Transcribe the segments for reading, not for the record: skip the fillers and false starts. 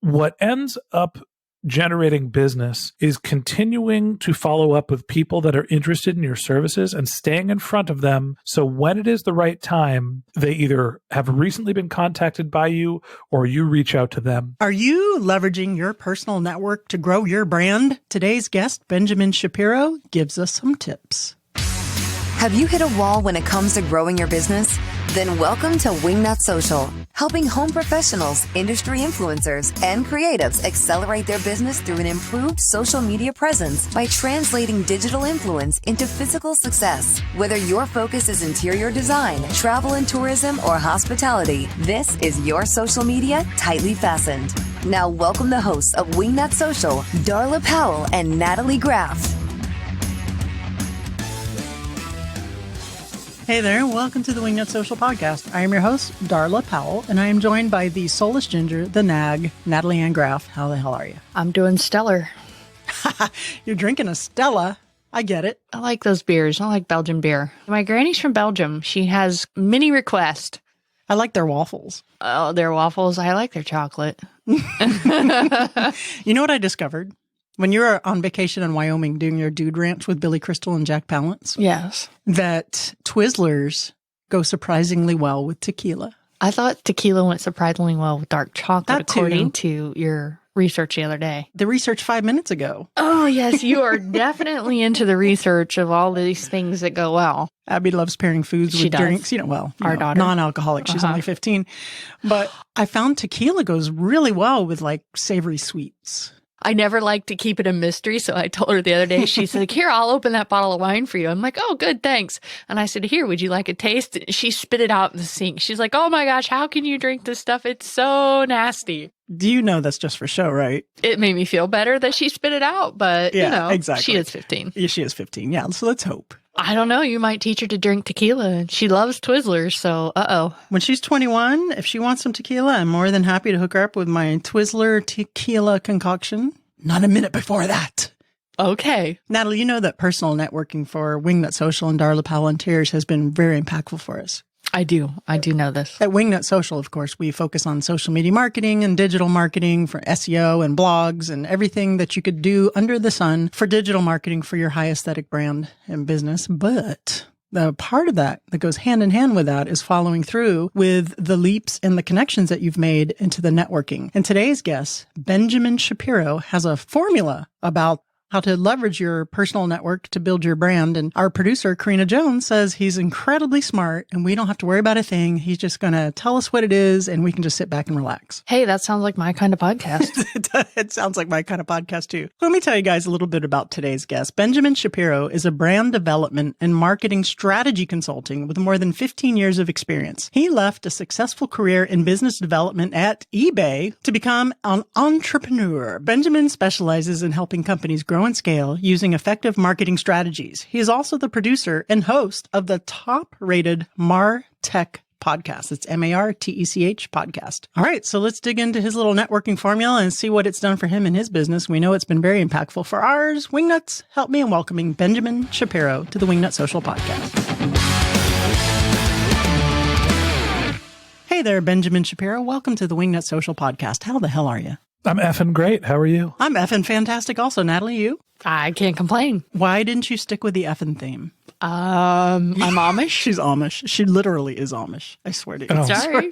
what ends up generating business is continuing to follow up with people that are interested in your services and staying in front of them. So when it is the right time, they either have recently been contacted by you or you reach out to them. Are you leveraging your personal network to grow your brand? Today's guest, Benjamin Shapiro, gives us some tips. Have you hit a wall when it comes to growing your business? Then welcome to Wingnut Social, helping home professionals, industry influencers, and creatives accelerate their business through an improved social media presence by translating digital influence into physical success. Whether your focus is interior design, travel and tourism, or hospitality, this is your social media tightly fastened. Now welcome the hosts of Wingnut Social, Darla Powell and Natalie Graff. Hey there, welcome to the Wingnut Social Podcast. I am your host, Darla Powell, and I am joined by the soulless ginger, the nag, Natalie Ann Graff. How the hell are you? I'm doing stellar. You're drinking a Stella. I get it. I like those beers. I like Belgian beer. My granny's from Belgium. She has many requests. I like their waffles. Oh, their waffles. I like their chocolate. You know what I discovered? When you were on vacation in Wyoming doing your dude ranch with Billy Crystal and Jack Palance? Yes. That Twizzlers go surprisingly well with tequila. I thought tequila went surprisingly well with dark chocolate, That according to your research the other day. The research 5 minutes ago. Oh, yes. You are definitely into the research of all these things that go well. Abby loves pairing foods She with does. drinks. Our daughter. Non-alcoholic. She's only 15. But I found tequila goes really well with like savory sweets. I never like to keep it a mystery, so I told her the other day, she said, here, I'll open that bottle of wine for you. I'm like, oh, good, thanks. And I said, here, would you like a taste? She spit it out in the sink. She's like, oh my gosh, how can you drink this stuff? It's so nasty. Do you know that's just for show, right? It made me feel better that she spit it out, but, exactly. She is 15. Yeah, she is 15. Yeah, so let's hope. I don't know. You might teach her to drink tequila. She loves Twizzlers, so When she's 21, if she wants some tequila, I'm more than happy to hook her up with my Twizzler tequila concoction. Not a minute before that. Okay. Natalie, you know that personal networking for Wingnut Social and Darla Powell and Tears has been very impactful for us. I do know this. At Wingnut Social, of course, we focus on social media marketing and digital marketing for SEO and blogs and everything that you could do under the sun for digital marketing for your high aesthetic brand and business. But the part of that goes hand in hand with that is following through with the leaps and the connections that you've made into the networking. And today's guest, Benjamin Shapiro, has a formula about how to leverage your personal network to build your brand. And our producer, Karina Jones, says he's incredibly smart and we don't have to worry about a thing. He's just going to tell us what it is and we can just sit back and relax. Hey, that sounds like my kind of podcast. It sounds like my kind of podcast too. Let me tell you guys a little bit about today's guest. Benjamin Shapiro is a brand development and marketing strategy consulting with more than 15 years of experience. He left a successful career in business development at eBay to become an entrepreneur. Benjamin specializes in helping companies grow and scale using effective marketing strategies. He is also the producer and host of the top-rated MarTech podcast. It's MarTech podcast. All right, so let's dig into his little networking formula and see what it's done for him in his business. We know it's been very impactful for ours. Wingnuts, help me in welcoming Benjamin Shapiro to the Wingnut Social podcast. Hey there, Benjamin Shapiro. Welcome to the Wingnut Social podcast. How the hell are you? I'm effing great. How are you? I'm effing fantastic also. Natalie, you? I can't complain. Why didn't you stick with the effing theme? I'm Amish. She's Amish. She literally is Amish. I swear to you. Oh. Sorry.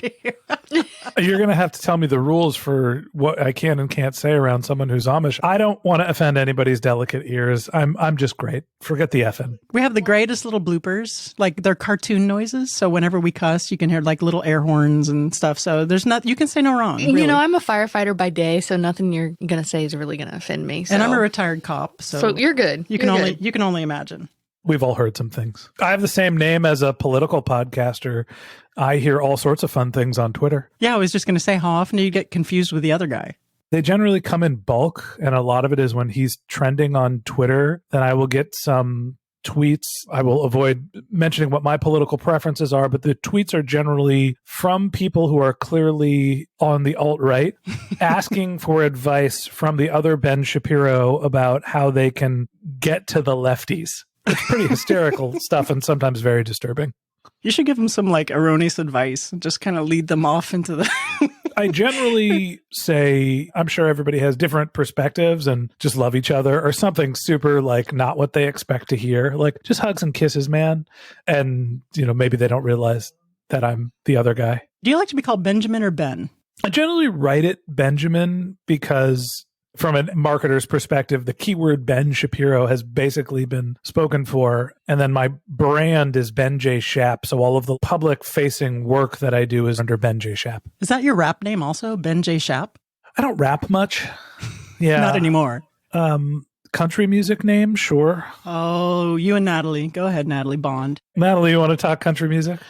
You're going to have to tell me the rules for what I can and can't say around someone who's Amish. I don't want to offend anybody's delicate ears. I'm just great. Forget the effing. We have the greatest little bloopers. Like they're cartoon noises. So whenever we cuss, you can hear like little air horns and stuff. So there's not, you can say no wrong. Really. You know, I'm a firefighter by day, so nothing you're going to say is really going to offend me. So. And I'm a retired cop. So you're good. You can only imagine. We've all heard some things. I have the same name as a political podcaster. I hear all sorts of fun things on Twitter. Yeah, I was just going to say, how often do you get confused with the other guy? They generally come in bulk, and a lot of it is when he's trending on Twitter, then I will get some tweets. I will avoid mentioning what my political preferences are, but the tweets are generally from people who are clearly on the alt-right, asking for advice from the other Ben Shapiro about how they can get to the lefties. It's pretty hysterical stuff and sometimes very disturbing. You should give them some like erroneous advice and just kind of lead them off into the... I generally say, I'm sure everybody has different perspectives and just love each other, or something super like not what they expect to hear. Like just hugs and kisses, man. And, maybe they don't realize that I'm the other guy. Do you like to be called Benjamin or Ben? I generally write it Benjamin because from a marketer's perspective, the keyword Ben Shapiro has basically been spoken for. And then my brand is Ben J. Shap. So all of the public facing work that I do is under Ben J. Shap. Is that your rap name also, Ben J. Shap? I don't rap much. Yeah. Not anymore. Country music name, sure. Oh, you and Natalie. Go ahead, Natalie Bond. Natalie, you want to talk country music?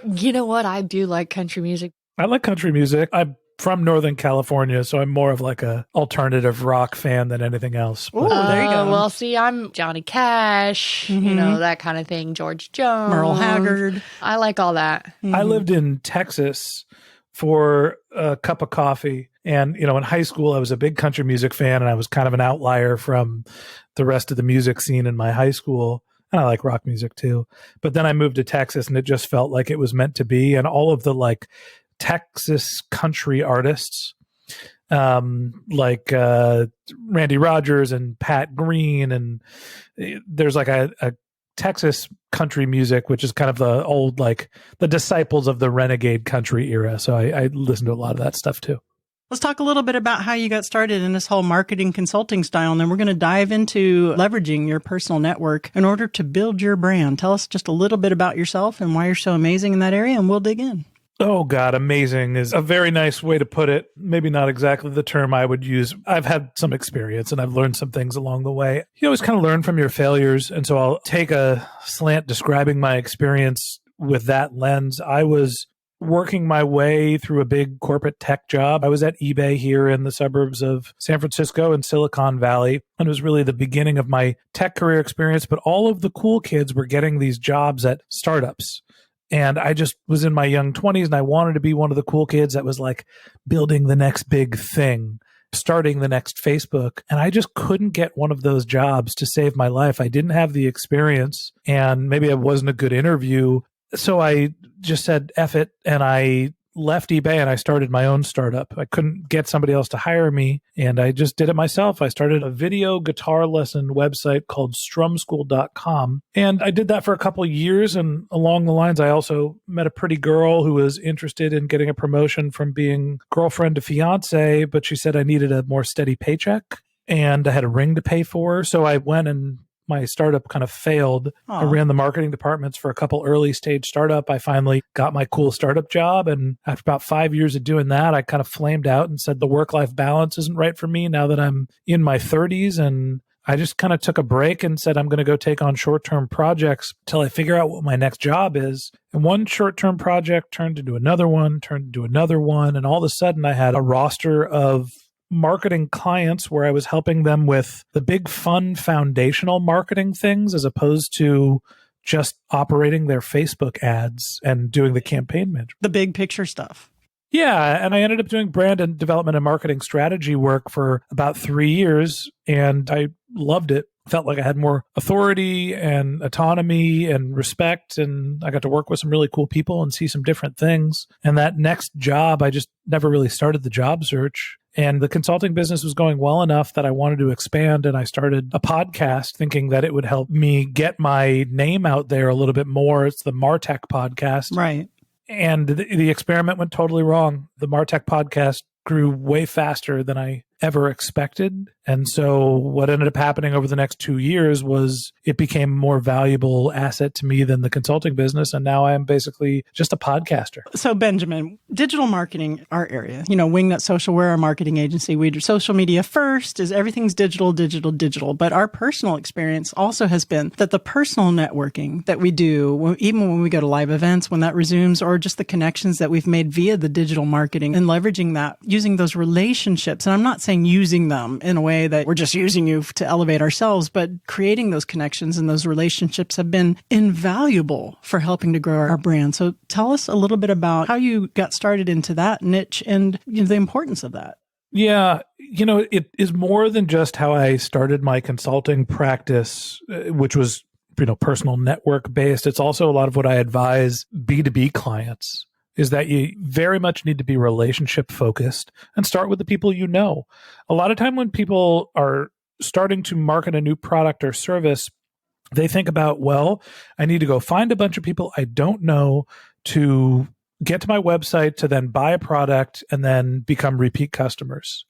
You know what? I do like country music. I like country music. I'm from Northern California, so I'm more of like a alternative rock fan than anything else. Oh, there you go. Well, see, I'm Johnny Cash, that kind of thing. George Jones. Merle Haggard. I like all that. Mm-hmm. I lived in Texas for a cup of coffee. And, in high school, I was a big country music fan, and I was kind of an outlier from the rest of the music scene in my high school. And I like rock music too. But then I moved to Texas, and it just felt like it was meant to be. And all of the like Texas country artists, like Randy Rogers and Pat Green, and there's like a Texas country music, which is kind of the old, like the disciples of the renegade country era. So I listen to a lot of that stuff too. Let's talk a little bit about how you got started in this whole marketing consulting style, and then we're going to dive into leveraging your personal network in order to build your brand. Tell us just a little bit about yourself and why you're so amazing in that area, and we'll dig in. Oh, God, amazing is a very nice way to put it. Maybe not exactly the term I would use. I've had some experience and I've learned some things along the way. You always kind of learn from your failures. And so I'll take a slant describing my experience with that lens. I was working my way through a big corporate tech job. I was at eBay here in the suburbs of San Francisco in Silicon Valley. And it was really the beginning of my tech career experience. But all of the cool kids were getting these jobs at startups. And I just was in my young 20s and I wanted to be one of the cool kids that was like building the next big thing, starting the next Facebook. And I just couldn't get one of those jobs to save my life. I didn't have the experience, and maybe it wasn't a good interview. So I just said, F it. And I left eBay and I started my own startup. I couldn't get somebody else to hire me, and I just did it myself. I started a video guitar lesson website called strumschool.com. And I did that for a couple of years. And along the lines, I also met a pretty girl who was interested in getting a promotion from being girlfriend to fiance, but she said I needed a more steady paycheck and I had a ring to pay for. So I went, and my startup kind of failed. I ran the marketing departments for a couple early stage startup. I finally got my cool startup job. And after about 5 years of doing that, I kind of flamed out and said the work-life balance isn't right for me now that I'm in my 30s. And I just kind of took a break and said, I'm going to go take on short-term projects till I figure out what my next job is. And one short-term project turned into another one, And all of a sudden I had a roster of marketing clients where I was helping them with the big fun foundational marketing things as opposed to just operating their Facebook ads and doing the campaign management. The big picture stuff. Yeah. And I ended up doing brand and development and marketing strategy work for about 3 years, and I loved it. Felt like I had more authority and autonomy and respect, and I got to work with some really cool people and see some different things. And that next job, I just never really started the job search. And the consulting business was going well enough that I wanted to expand, and I started a podcast thinking that it would help me get my name out there a little bit more. It's the MarTech podcast. Right. And the experiment went totally wrong. The MarTech podcast grew way faster than I ever expected. And so what ended up happening over the next 2 years was it became a more valuable asset to me than the consulting business. And now I am basically just a podcaster. So Benjamin, digital marketing, our area, Wingnut Social, we're a marketing agency. We do social media first, is everything's digital. But our personal experience also has been that the personal networking that we do, even when we go to live events, when that resumes, or just the connections that we've made via the digital marketing and leveraging that, using those relationships. And I'm not saying using them in a way that we're just using you to elevate ourselves, but creating those connections and those relationships have been invaluable for helping to grow our brand. So tell us a little bit about how you got started into that niche and the importance of that. Yeah, it is more than just how I started my consulting practice, which was, personal network based. It's also a lot of what I advise B2B clients. is that you very much need to be relationship focused and start with the people you know. A lot of time when people are starting to market a new product or service, they think about, well, I need to go find a bunch of people I don't know to get to my website to then buy a product and then become repeat customers.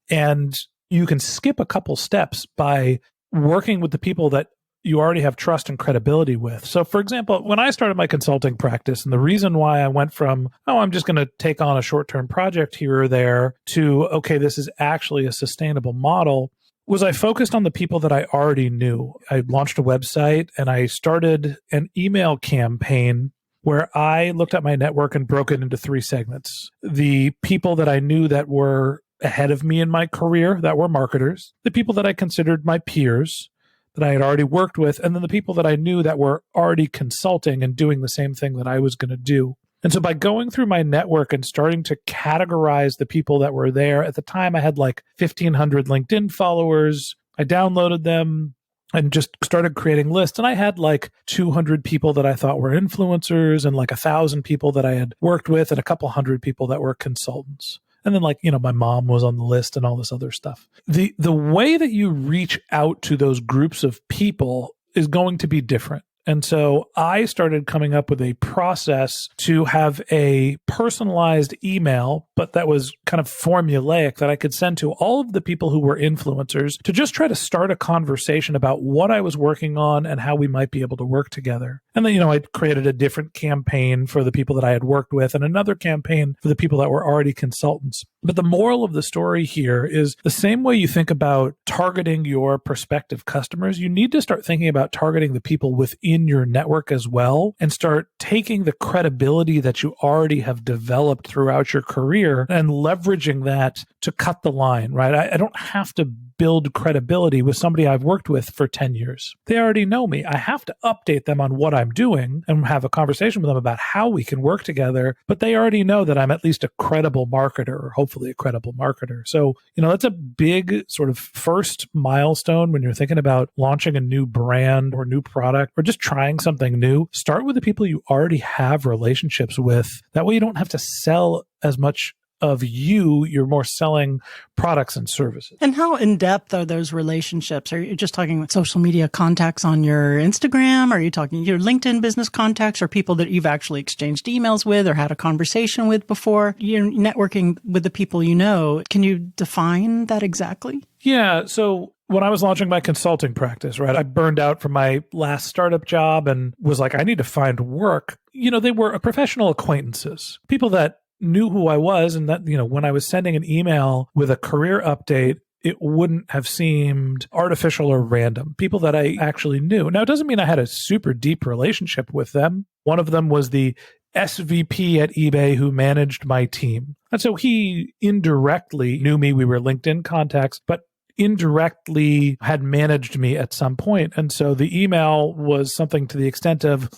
And you can skip a couple steps by working with the people that you already have trust and credibility with. So for example, when I started my consulting practice, and the reason why I went from, I'm just going to take on a short-term project here or there to, okay, this is actually a sustainable model, was I focused on the people that I already knew. I launched a website and I started an email campaign where I looked at my network and broke it into 3 segments. The people that I knew that were ahead of me in my career, that were marketers, the people that I considered my peers, that I had already worked with, and then the people that I knew that were already consulting and doing the same thing that I was going to do. And so by going through my network and starting to categorize the people that were there, at the time I had like 1,500 LinkedIn followers. I downloaded them and just started creating lists. And I had like 200 people that I thought were influencers and like 1,000 people that I had worked with and a couple hundred people that were consultants. And then my mom was on the list and all this other stuff. The way that you reach out to those groups of people is going to be different. And so I started coming up with a process to have a personalized email, but that was kind of formulaic, that I could send to all of the people who were influencers to just try to start a conversation about what I was working on and how we might be able to work together. And then, I created a different campaign for the people that I had worked with and another campaign for the people that were already consultants. But the moral of the story here is the same way you think about targeting your prospective customers, you need to start thinking about targeting the people within your network as well, and start taking the credibility that you already have developed throughout your career and leveraging that to cut the line, right? I don't have to build credibility with somebody I've worked with for 10 years. They already know me. I have to update them on what I'm doing and have a conversation with them about how we can work together, but they already know that I'm at least a credible marketer, or hopefully a credible marketer. So, that's a big sort of first milestone when you're thinking about launching a new brand or new product or just trying something new. Start with the people you already have relationships with. That way you don't have to sell as much of you're more selling products and services. And how in-depth are those relationships? Are you just talking with social media contacts on your Instagram? Are you talking your LinkedIn business contacts, or people that you've actually exchanged emails with or had a conversation with before? You're networking with the people you know. Can you define that exactly? Yeah. So when I was launching my consulting practice, right, I burned out from my last startup job and was like, I need to find work. They were professional acquaintances, people that knew who I was, and that, when I was sending an email with a career update, it wouldn't have seemed artificial or random. People that I actually knew. Now, it doesn't mean I had a super deep relationship with them. One of them was the SVP at eBay who managed my team. And so he indirectly knew me. We were LinkedIn contacts, but indirectly had managed me at some point. And so the email was something to the extent of,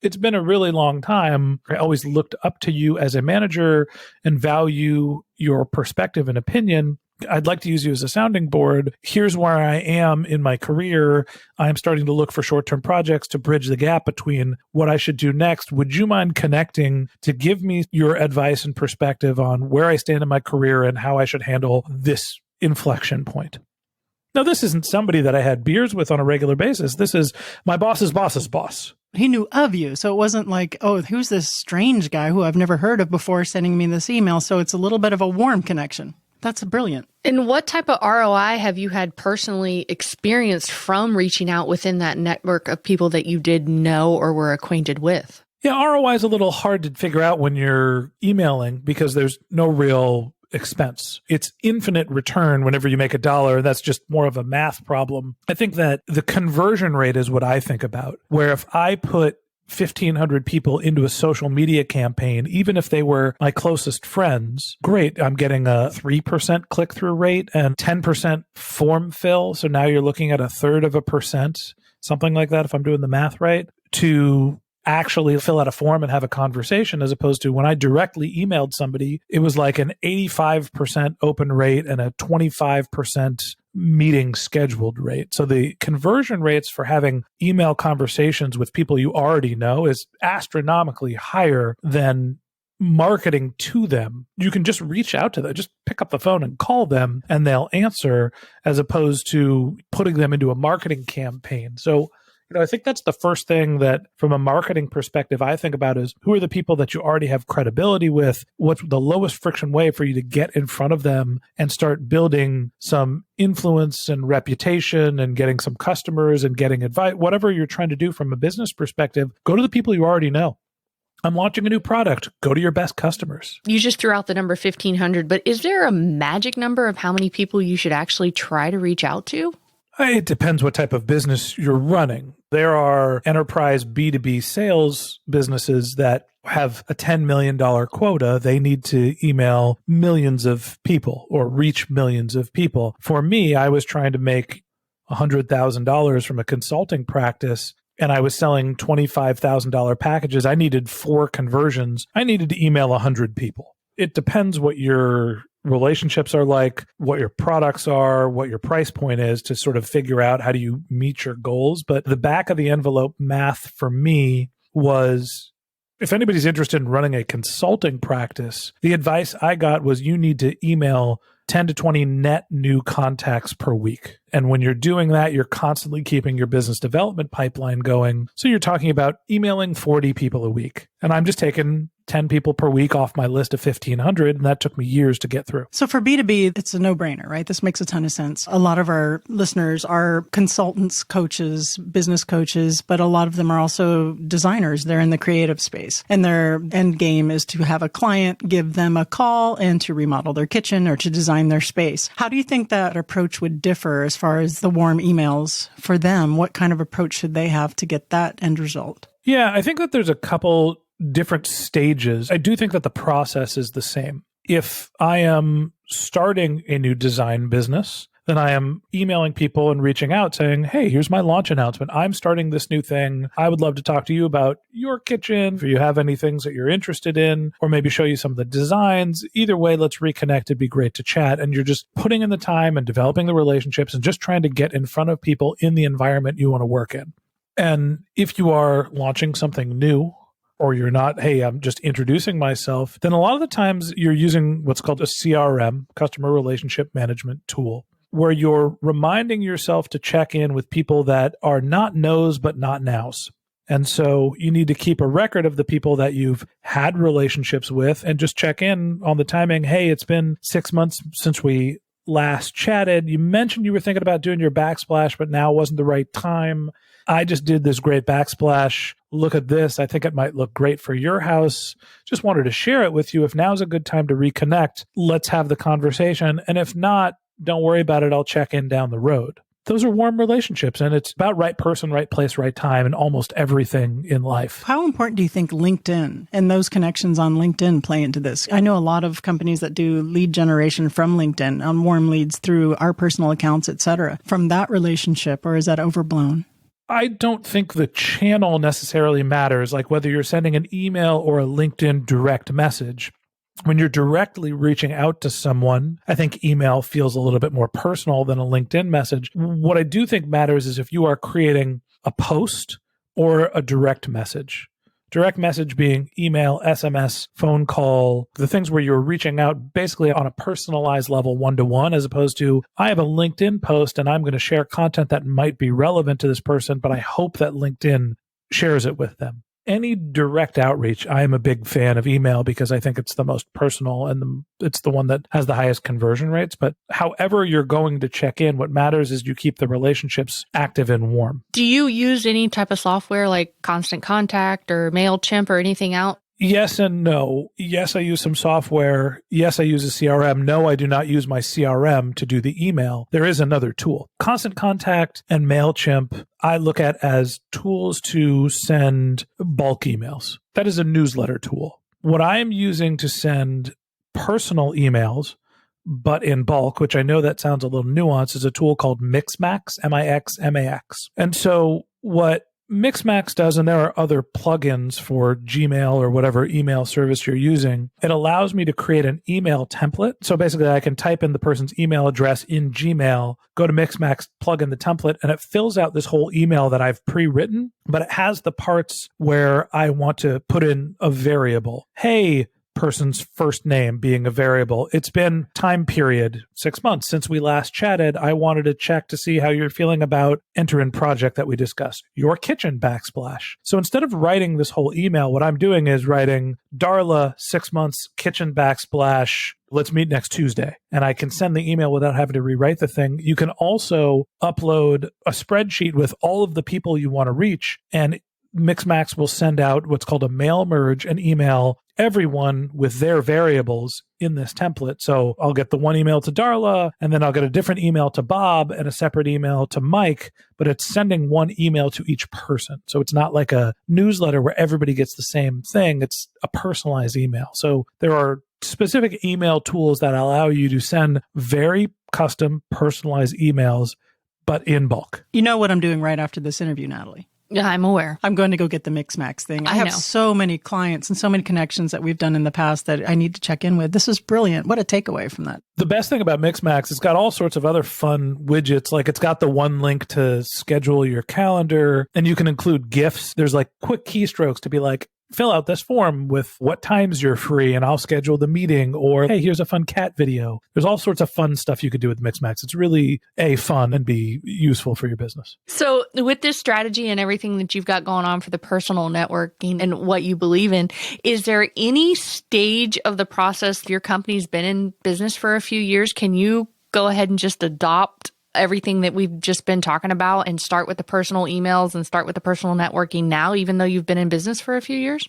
it's been a really long time. I always looked up to you as a manager and value your perspective and opinion. I'd like to use you as a sounding board. Here's where I am in my career. I'm starting to look for short-term projects to bridge the gap between what I should do next. Would you mind connecting to give me your advice and perspective on where I stand in my career and how I should handle this inflection point? Now, this isn't somebody that I had beers with on a regular basis. This is my boss's boss's boss. He knew of you. So it wasn't like, oh, who's this strange guy who I've never heard of before sending me this email? So it's a little bit of a warm connection. That's brilliant. And what type of ROI have you had personally experienced from reaching out within that network of people that you did know or were acquainted with? Yeah, ROI is a little hard to figure out when you're emailing because there's no real expense. It's infinite return whenever you make $1, and that's just more of a math problem. I think that the conversion rate is what I think about, where if I put 1,500 people into a social media campaign, even if they were my closest friends, great, I'm getting a 3% click-through rate and 10% form fill. So now you're looking at 1/3%, something like that, if I'm doing the math right, to actually fill out a form and have a conversation, as opposed to when I directly emailed somebody, it was like an 85% open rate and a 25% meeting scheduled rate. So the conversion rates for having email conversations with people you already know is astronomically higher than marketing to them. You can just reach out to them, just pick up the phone and call them and they'll answer, as opposed to putting them into a marketing campaign. So, I think that's the first thing that from a marketing perspective, I think about is who are the people that you already have credibility with? What's the lowest friction way for you to get in front of them and start building some influence and reputation and getting some customers and getting advice, whatever you're trying to do from a business perspective, go to the people you already know. I'm launching a new product. Go to your best customers. You just threw out the number 1,500, but is there a magic number of how many people you should actually try to reach out to? It depends what type of business you're running. There are enterprise B2B sales businesses that have a $10 million quota. They need to email millions of people or reach millions of people. For me, I was trying to make $100,000 from a consulting practice, and I was selling $25,000 packages. I needed 4 conversions. I needed to email 100 people. It depends what your relationships are like, what your products are, what your price point is to sort of figure out how do you meet your goals. But the back of the envelope math for me was, if anybody's interested in running a consulting practice, the advice I got was you need to email 10 to 20 net new contacts per week. And when you're doing that, you're constantly keeping your business development pipeline going. So you're talking about emailing 40 people a week. And I'm just taking 10 people per week off my list of 1,500, and that took me years to get through. So for B2B, it's a no-brainer, right? This makes a ton of sense. A lot of our listeners are consultants, coaches, business coaches, but a lot of them are also designers. They're in the creative space, and their end game is to have a client give them a call and to remodel their kitchen or to design their space. How do you think that approach would differ as far as the warm emails for them? What kind of approach should they have to get that end result? Yeah, I think that there's a couple different stages. I do think that the process is the same. If I am starting a new design business, then I am emailing people and reaching out saying, hey, here's my launch announcement. I'm starting this new thing. I would love to talk to you about your kitchen. If you have any things that you're interested in, or maybe show you some of the designs. Either way, let's reconnect. It'd be great to chat. And you're just putting in the time and developing the relationships and just trying to get in front of people in the environment you want to work in. And if you are launching something new, or you're not, hey, I'm just introducing myself, then a lot of the times you're using what's called a CRM, customer relationship management tool, where you're reminding yourself to check in with people that are not no's, but not now's. And so you need to keep a record of the people that you've had relationships with and just check in on the timing. Hey, it's been 6 months since we last chatted. You mentioned you were thinking about doing your backsplash, but now wasn't the right time. I just did this great backsplash. Look at this. I think it might look great for your house. Just wanted to share it with you. If now's a good time to reconnect, let's have the conversation. And if not, don't worry about it. I'll check in down the road. Those are warm relationships, and it's about right person, right place, right time in almost everything in life. How important do you think LinkedIn and those connections on LinkedIn play into this? I know a lot of companies that do lead generation from LinkedIn on warm leads through our personal accounts, et cetera, from that relationship, or is that overblown? I don't think the channel necessarily matters, like whether you're sending an email or a LinkedIn direct message. When you're directly reaching out to someone, I think email feels a little bit more personal than a LinkedIn message. What I do think matters is if you are creating a post or a direct message. Direct message being email, SMS, phone call, the things where you're reaching out basically on a personalized level one-to-one, as opposed to, I have a LinkedIn post and I'm going to share content that might be relevant to this person, but I hope that LinkedIn shares it with them. Any direct outreach, I am a big fan of email because I think it's the most personal and it's the one that has the highest conversion rates. But however you're going to check in, what matters is you keep the relationships active and warm. Do you use any type of software like Constant Contact or MailChimp or anything out? Yes and no. Yes, I use some software. Yes, I use a CRM. No, I do not use my CRM to do the email. There is another tool. Constant Contact and MailChimp, I look at as tools to send bulk emails. That is a newsletter tool. What I am using to send personal emails, but in bulk, which I know that sounds a little nuanced, is a tool called Mixmax, Mixmax. And so what Mixmax does, and there are other plugins for Gmail or whatever email service you're using, it allows me to create an email template. So basically I can type in the person's email address in Gmail, go to Mixmax, plug in the template, and it fills out this whole email that I've pre-written, but it has the parts where I want to put in a variable. Hey, person's first name being a variable. It's been time period, 6 months since we last chatted. I wanted to check to see how you're feeling about enter in project that we discussed, your kitchen backsplash. So instead of writing this whole email, what I'm doing is writing Darla, 6 months, kitchen backsplash. Let's meet next Tuesday. And I can send the email without having to rewrite the thing. You can also upload a spreadsheet with all of the people you want to reach, and Mixmax will send out what's called a mail merge and email everyone with their variables in this template. So I'll get the one email to Darla, and then I'll get a different email to Bob and a separate email to Mike, but it's sending one email to each person. So it's not like a newsletter where everybody gets the same thing. It's a personalized email. So there are specific email tools that allow you to send very custom, personalized emails, but in bulk. You know what I'm doing right after this interview, Natalie? Yeah, I'm aware. I'm going to go get the Mixmax thing. I know. have so many clients and so many connections that we've done in the past that I need to check in with. This is brilliant. What a takeaway from that. The best thing about Mixmax, it's got all sorts of other fun widgets. Like it's got the one link to schedule your calendar, and you can include GIFs. There's like quick keystrokes to be like, fill out this form with what times you're free and I'll schedule the meeting, or hey, here's a fun cat video. There's all sorts of fun stuff you could do with Mixmax. It's really fun and be useful for your business. So with this strategy and everything that you've got going on for the personal networking and what you believe in, is there any stage of the process your company's been in business for a few years? Can you go ahead and just adopt everything that we've just been talking about and start with the personal emails and start with the personal networking now, even though you've been in business for a few years?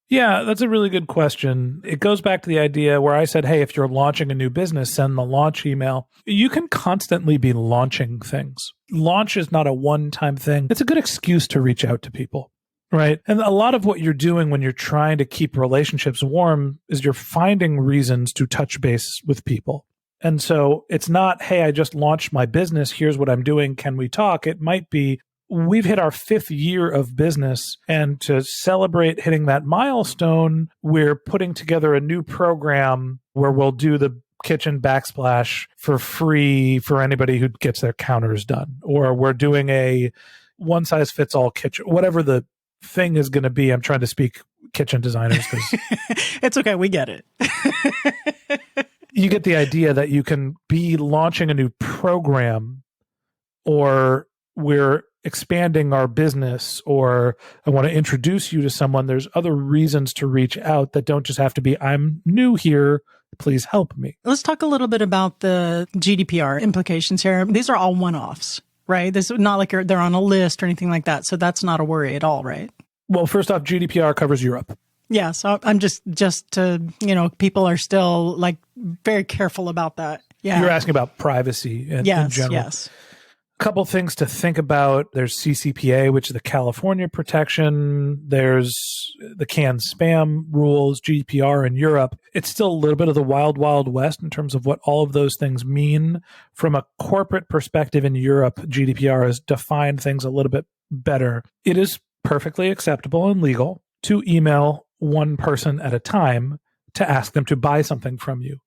Yeah, that's a really good question. It goes back to the idea where I said, hey, if you're launching a new business, send the launch email. You can constantly be launching things. Launch is not a one-time thing. It's a good excuse to reach out to people, right? And a lot of what you're doing when you're trying to keep relationships warm is you're finding reasons to touch base with people. And so it's not, hey, I just launched my business. Here's what I'm doing. Can we talk? It might be, we've hit our 5th year of business. And to celebrate hitting that milestone, we're putting together a new program where we'll do the kitchen backsplash for free for anybody who gets their counters done. Or we're doing a one-size-fits-all kitchen, whatever the thing is going to be. I'm trying to speak kitchen designers because it's okay. We get it. You get the idea that you can be launching a new program, or we're expanding our business, or I want to introduce you to someone. There's other reasons to reach out that don't just have to be, I'm new here, please help me. Let's talk a little bit about the GDPR implications here. These are all one-offs, right? This is not like they're on a list or anything like that. So that's not a worry at all, right? Well, first off, GDPR covers Europe. Yeah, so I'm just to, people are still like very careful about that. Yeah. You're asking about privacy in general. Yes. A couple things to think about. There's CCPA, which is the California protection. There's the canned spam rules, GDPR in Europe. It's still a little bit of the wild, wild west in terms of what all of those things mean. From a corporate perspective in Europe, GDPR has defined things a little bit better. It is perfectly acceptable and legal to email one person at a time to ask them to buy something from you.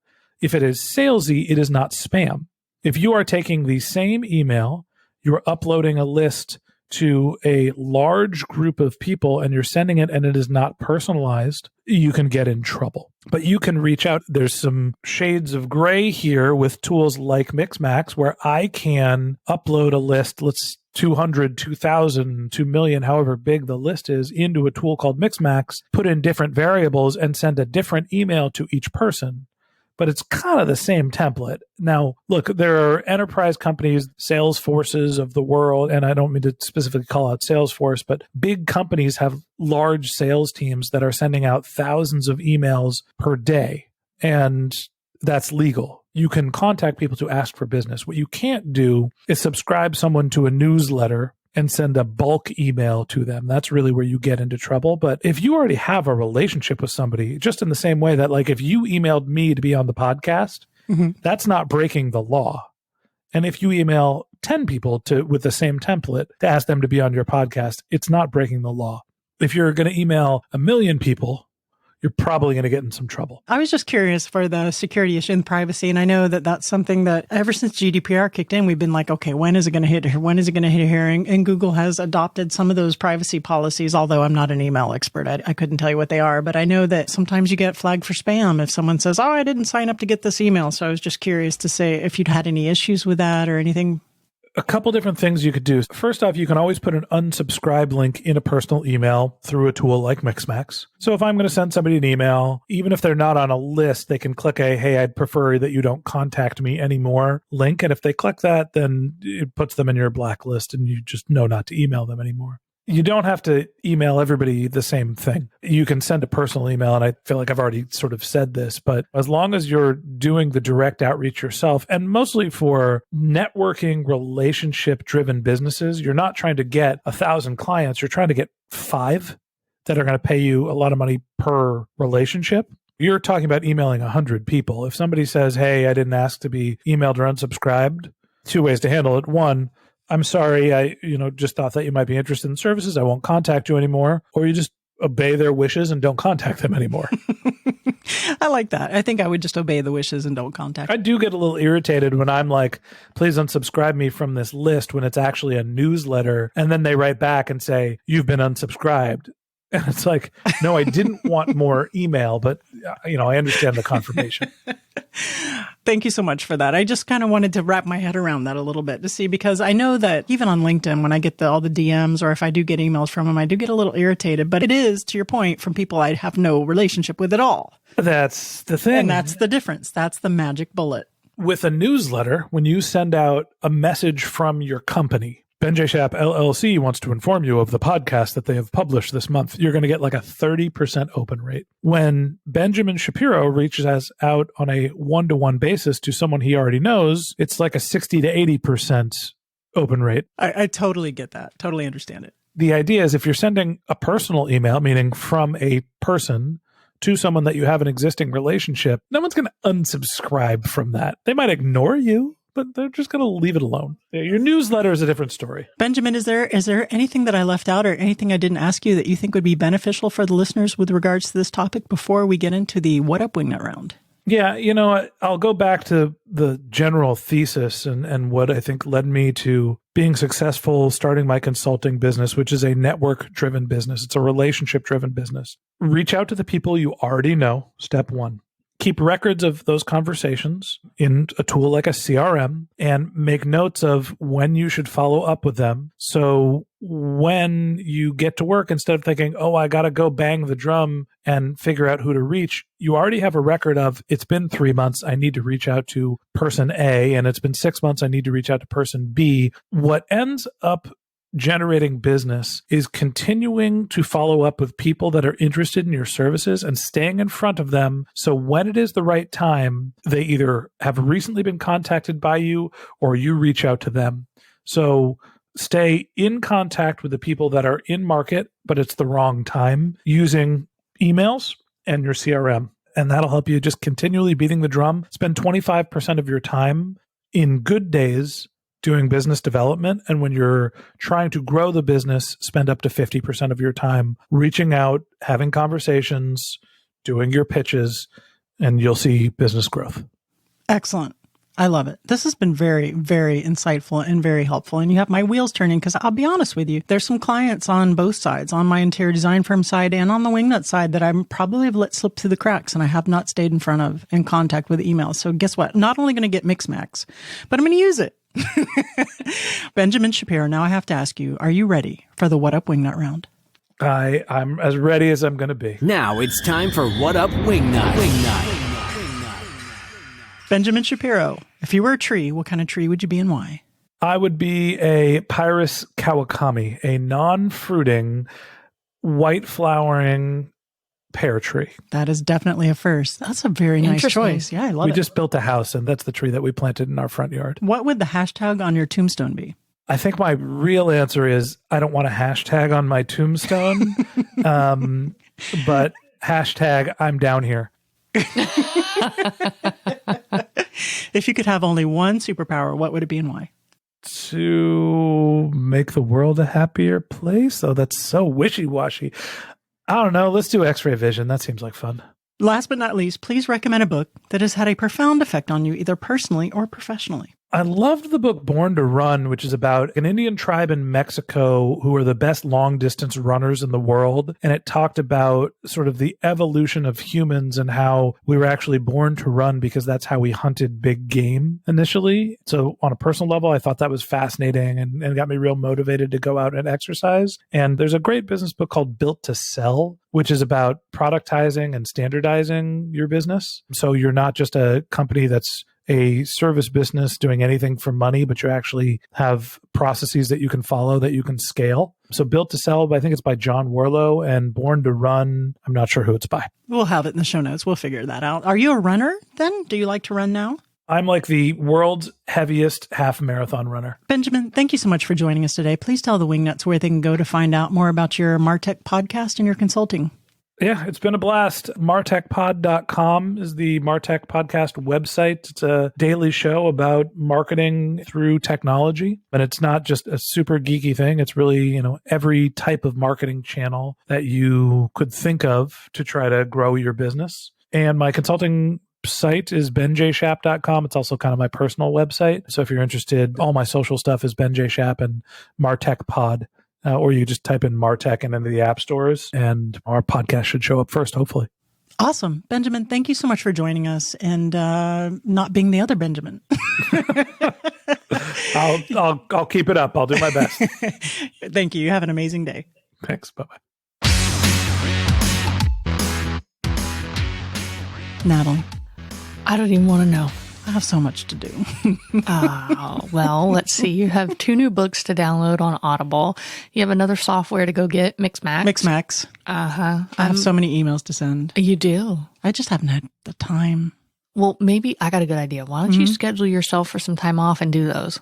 If it is salesy, it is not spam. If you are taking the same email, you're uploading a list to a large group of people and you're sending it and it is not personalized, you can get in trouble. But you can reach out. There's some shades of gray here with tools like Mixmax where I can upload a list, 200, 2,000, 2 million, however big the list is, into a tool called Mixmax, put in different variables and send a different email to each person. But it's kind of the same template. Now, look, there are enterprise companies, Salesforces of the world, and I don't mean to specifically call out Salesforce, but big companies have large sales teams that are sending out thousands of emails per day, and that's legal. You can contact people to ask for business. What you can't do is subscribe someone to a newsletter and send a bulk email to them. That's really where you get into trouble. But if you already have a relationship with somebody, just in the same way that like if you emailed me to be on the podcast, that's not breaking the law. And if you email 10 people with the same template to ask them to be on your podcast, it's not breaking the law. If you're going to email 1 million people, you're probably going to get in some trouble. I was just curious for the security issue and privacy. And I know that that's something that ever since GDPR kicked in, we've been like, okay, when is it going to hit here? When is it going to hit here? And Google has adopted some of those privacy policies, although I'm not an email expert. I couldn't tell you what they are, but I know that sometimes you get flagged for spam if someone says, oh, I didn't sign up to get this email. So I was just curious to say if you'd had any issues with that or anything. A couple different things you could do. First off, you can always put an unsubscribe link in a personal email through a tool like Mixmax. So if I'm going to send somebody an email, even if they're not on a list, they can click a, hey, I'd prefer that you don't contact me anymore link. And if they click that, then it puts them in your blacklist and you just know not to email them anymore. You don't have to email everybody the same thing. You can send a personal email, and I feel like I've already sort of said this, but as long as you're doing the direct outreach yourself, and mostly for networking, relationship-driven businesses, you're not trying to get 1,000 clients. You're trying to get 5 that are going to pay you a lot of money per relationship. You're talking about emailing 100 people. If somebody says, hey, I didn't ask to be emailed or unsubscribed, 2 ways to handle it. 1, I'm sorry, I just thought that you might be interested in services. I won't contact you anymore. Or you just obey their wishes and don't contact them anymore. I like that. I think I would just obey the wishes and don't contact them. I do get a little irritated when I'm like, please unsubscribe me from this list when it's actually a newsletter. And then they write back and say, you've been unsubscribed. And it's like, no, I didn't want more email, but I understand the confirmation. Thank you so much for that. I just kind of wanted to wrap my head around that a little bit to see, because I know that even on LinkedIn, when I get all the DMs or if I do get emails from them, I do get a little irritated. But it is, to your point, from people I have no relationship with at all. That's the thing. And that's the difference. That's the magic bullet. With a newsletter, when you send out a message from your company, Benjamin Shap LLC wants to inform you of the podcast that they have published this month. You're going to get like a 30% open rate. When Benjamin Shapiro reaches out on a one-to-one basis to someone he already knows, it's like a 60 to 80% open rate. I totally get that. Totally understand it. The idea is if you're sending a personal email, meaning from a person to someone that you have an existing relationship, no one's going to unsubscribe from that. They might ignore you, but they're just going to leave it alone. Your newsletter is a different story. Benjamin, is there anything that I left out or anything I didn't ask you that you think would be beneficial for the listeners with regards to this topic before we get into the What Up Wingnut round? Yeah, I'll go back to the general thesis and what I think led me to being successful starting my consulting business, which is a network-driven business. It's a relationship-driven business. Reach out to the people you already know, step 1. Keep records of those conversations in a tool like a CRM and make notes of when you should follow up with them. So when you get to work, instead of thinking, oh, I got to go bang the drum and figure out who to reach, you already have a record of, it's been 3 months, I need to reach out to person A, and it's been 6 months, I need to reach out to person B. What ends up generating business is continuing to follow up with people that are interested in your services and staying in front of them. So when it is the right time, they either have recently been contacted by you or you reach out to them. So stay in contact with the people that are in market, but it's the wrong time, using emails and your CRM. And that'll help you just continually beating the drum. Spend 25% of your time in good days doing business development. And when you're trying to grow the business, spend up to 50% of your time reaching out, having conversations, doing your pitches, and you'll see business growth. Excellent. I love it. This has been very, very insightful and very helpful. And you have my wheels turning, because I'll be honest with you, there's some clients on both sides, on my interior design firm side and on the Wingnut side, that I probably have let slip through the cracks and I have not stayed in front of in contact with emails. So guess what? I'm not only going to get Mixmax, but I'm going to use it. Benjamin Shapiro, now I have to ask you, are you ready for the What Up Wingnut round? I'm as ready as I'm going to be. Now it's time for What Up Wingnut. Benjamin Shapiro, if you were a tree, what kind of tree would you be and why? I would be a Pyrus Kawakami, a non-fruiting, white-flowering pear tree. That is definitely a first. That's a very nice choice. Yeah, I love it. We just built a house, and that's the tree that we planted in our front yard. What would the hashtag on your tombstone be? I think my real answer is I don't want a hashtag on my tombstone, but hashtag I'm down here. If you could have only one superpower, what would it be and why? To make the world a happier place? Oh, that's so wishy-washy. I don't know. Let's do X-ray vision. That seems like fun. Last but not least, please recommend a book that has had a profound effect on you, either personally or professionally. I loved the book Born to Run, which is about an Indian tribe in Mexico who are the best long-distance runners in the world. And it talked about sort of the evolution of humans and how we were actually born to run because that's how we hunted big game initially. So on a personal level, I thought that was fascinating and got me real motivated to go out and exercise. And there's a great business book called Built to Sell, which is about productizing and standardizing your business. So you're not just a company that's a service business doing anything for money, but you actually have processes that you can follow that you can scale. So Built to Sell, I think it's by John Warlow, and Born to Run, I'm not sure who it's by. We'll have it in the show notes. We'll figure that out. Are you a runner then? Do you like to run now? I'm like the world's heaviest half marathon runner. Benjamin, thank you so much for joining us today. Please tell the Wingnuts where they can go to find out more about your MarTech podcast and your consulting. Yeah, it's been a blast. MarTechPod.com is the MarTech podcast website. It's a daily show about marketing through technology. And it's not just a super geeky thing. It's really, every type of marketing channel that you could think of to try to grow your business. And my consulting site is benjshap.com. It's also kind of my personal website. So if you're interested, all my social stuff is benjshap and MarTech Pod. Or you just type in MarTech and into the app stores, and our podcast should show up first, hopefully. Awesome. Benjamin, thank you so much for joining us and not being the other Benjamin. I'll keep it up. I'll do my best. Thank you. Have an amazing day. Thanks. Bye-bye. Natalie. I don't even want to know. I have so much to do. Well, let's see. You have 2 new books to download on Audible. You have another software to go get, Mixmax. Mixmax. Uh-huh. I have so many emails to send. You do? I just haven't had the time. Well, maybe I got a good idea. Why don't you schedule yourself for some time off and do those?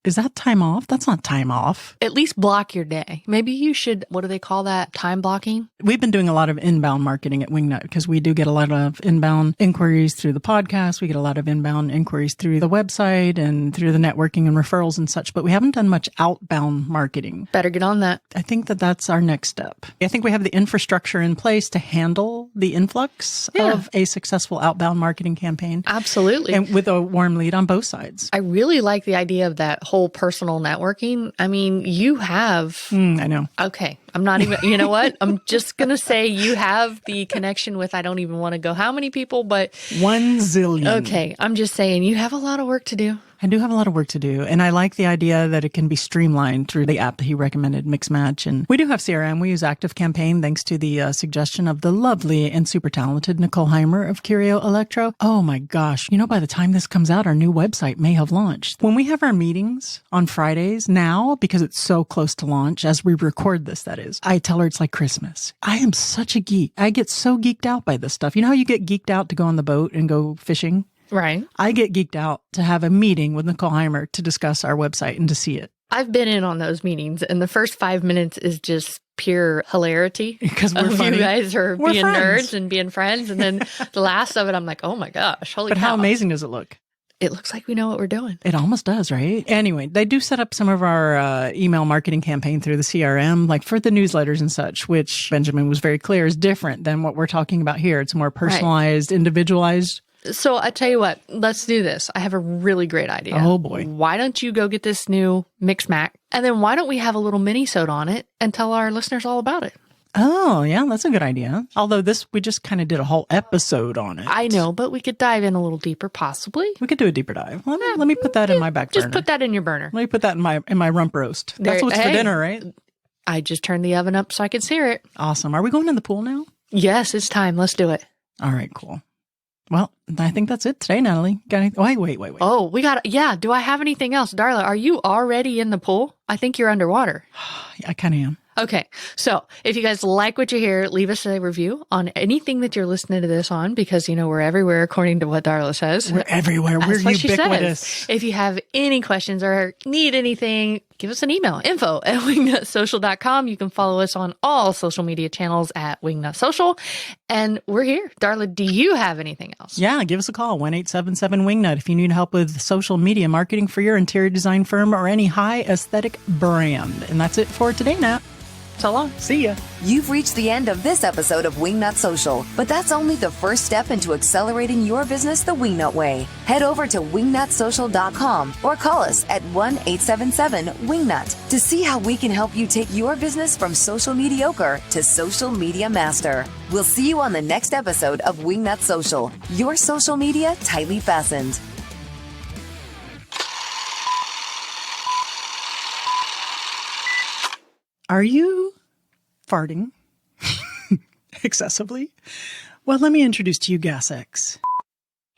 Is that time off? That's not time off. At least block your day. Maybe you should, what do they call that? Time blocking? We've been doing a lot of inbound marketing at Wingnut because we do get a lot of inbound inquiries through the podcast. We get a lot of inbound inquiries through the website and through the networking and referrals and such, but we haven't done much outbound marketing. Better get on that. I think that that's our next step. I think we have the infrastructure in place to handle the influx of a successful outbound marketing campaign. Absolutely. And with a warm lead on both sides. I really like the idea of that whole personal networking. I mean, you have... I know. Okay. I'm not even... You know what? I'm just going to say you have the connection with, I don't even want to go how many people, but... 1 zillion. Okay. I'm just saying you have a lot of work to do. I do have a lot of work to do. And I like the idea that it can be streamlined through the app that he recommended, Mixmatch. And we do have CRM. We use ActiveCampaign thanks to the suggestion of the lovely and super talented Nicole Heimer of Curio Electro. Oh my gosh. By the time this comes out, our new website may have launched. When we have our meetings on Fridays now, because it's so close to launch, as we record this, that is, I tell her it's like Christmas. I am such a geek. I get so geeked out by this stuff. You know how you get geeked out to go on the boat and go fishing? Right. I get geeked out to have a meeting with Nicole Heimer to discuss our website and to see it. I've been in on those meetings, and the first 5 minutes is just pure hilarity. Because we're funny. You guys are we're being friends. nerds and being friends. And then the last of it, I'm like, oh my gosh, holy But cow. how amazing does it look? It looks like we know what we're doing. It almost does, right? Anyway, they do set up some of our email marketing campaign through the CRM, like for the newsletters and such, which Benjamin was very clear is different than what we're talking about here. It's more personalized, individualized. So I tell you what, let's do this. I have a really great idea. Oh boy. Why don't you go get this new Mixmax? And then why don't we have a little mini-sode on it and tell our listeners all about it? Oh, yeah, that's a good idea. Although we just kind of did a whole episode on it. I know, but we could dive in a little deeper, possibly. We could do a deeper dive. Let me put that in my back burner. Just put that in your burner. Let me put that in my rump roast. That's what's for dinner, right? I just turned the oven up so I could sear it. Awesome. Are we going in the pool now? Yes, it's time. Let's do it. All right, cool. Well, I think that's it today, Natalie. Got anything? Wait. Oh, do I have anything else? Darla, are you already in the pool? I think you're underwater. I kind of am. Okay. So if you guys like what you hear, leave us a review on anything that you're listening to this on, because, we're everywhere according to what Darla says. We're everywhere. We're ubiquitous. If you have any questions or need anything, give us an email, info@wingnutsocial.com. You can follow us on all social media channels at Wingnut Social. And we're here. Darla, do you have anything else? Yeah, give us a call, 1-877-WINGNUT, if you need help with social media marketing for your interior design firm or any high aesthetic brand. And that's it for today, Nat. So long. See ya. You've reached the end of this episode of Wingnut Social, but that's only the first step into accelerating your business the Wingnut way. Head over to wingnutsocial.com or call us at 1-877-WINGNUT to see how we can help you take your business from social mediocre to social media master. We'll see you on the next episode of Wingnut Social, your social media tightly fastened. Are you farting excessively? Well, let me introduce to you Gas X.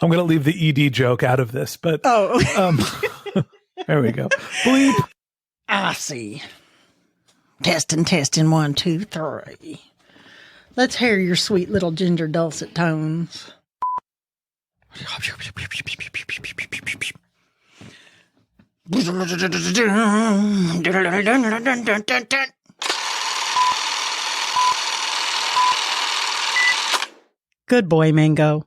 I'm going to leave the ED joke out of this, but there we go. Bleep. I see. Testing, 1, 2, 3. Let's hear your sweet little ginger dulcet tones. Good boy, Mango.